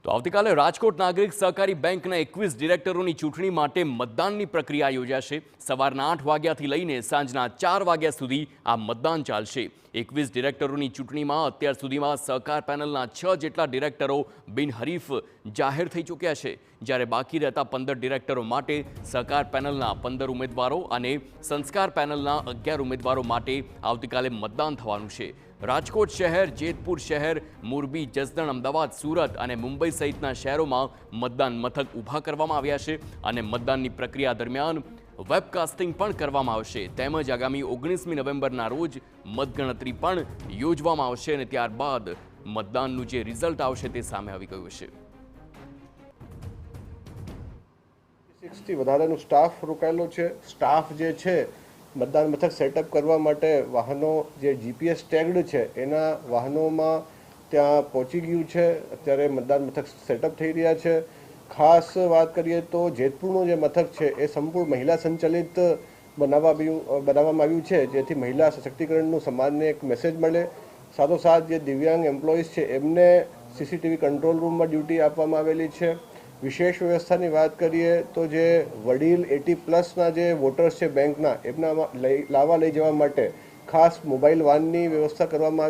તો આવતીકાલે રાજકોટ નાગરિક સહકારી બેંકના 21 ડિરેક્ટરોની ચૂંટણી માટે મતદાનની પ્રક્રિયા યોજાશે। સવારના 8 વાગ્યાથી લઈને સાંજના 4 વાગ્યા સુધી આ મતદાન ચાલશે। 21 ડિરેક્ટરોની ચૂંટણીમાં અત્યાર સુધીમાં સહકાર પેનલના 6 જેટલા ડિરેક્ટરો બિનહરીફ જાહેર થઈ ચૂક્યા છે, જ્યારે બાકી રહેતા 15 ડિરેક્ટરો માટે સહકાર પેનલના 15 ઉમેદવારો અને સંસ્કાર પેનલના 11 ઉમેદવારો માટે આવતીકાલે મતદાન થવાનું છે। રાજકોટ શહેર, જેતપુર શહેર, મોરબી, જસદણ, અમદાવાદ, સુરત અને મુંબઈ સહિતના શહેરોમાં મતદાન મથક ઊભા કરવામાં આવ્યા છે અને મતદાનની પ્રક્રિયા દરમિયાન વેબકાસ્ટિંગ પણ કરવામાં આવશે। તેમજ આગામી 19મી નવેમ્બરના રોજ મતગણતરી પણ યોજવામાં આવશે અને ત્યારબાદ મતદાનનું જે રિઝલ્ટ આવશે તે સામે આવી ગયું છે। 6 થી વધારેનો સ્ટાફ રોકાયેલો છે। સ્ટાફ જે છે મતદાન મથક સેટઅપ કરવા માટે વાહનો જે જીપીએસ ટેગ્ડ છે એના વાહનોમાં ત્યાં પહોંચી ગયું છે। અત્યારે મતદાન મથક સેટઅપ થઈ રહ્યા છે। ખાસ વાત કરીએ તો જેતપુરનું જે મથક છે એ સંપૂર્ણ મહિલા સંચાલિત બનાવવામાં આવ્યું છે, જેથી મહિલા સશક્તિકરણનું સમાજને એક મેસેજ મળે। સાથોસાથ જે દિવ્યાંગ એમ્પ્લોઈઝ છે એમને સીસીટીવી કંટ્રોલ રૂમમાં ડ્યુટી આપવામાં આવેલી છે। વિશેષ વ્યવસ્થાની વાત કરીએ તો જે વડીલ 80+ જે વોટર્સ છે બેંકના, એમના લઈ જવા માટે ખાસ મોબાઈલ વાનની વ્યવસ્થા કરવામાં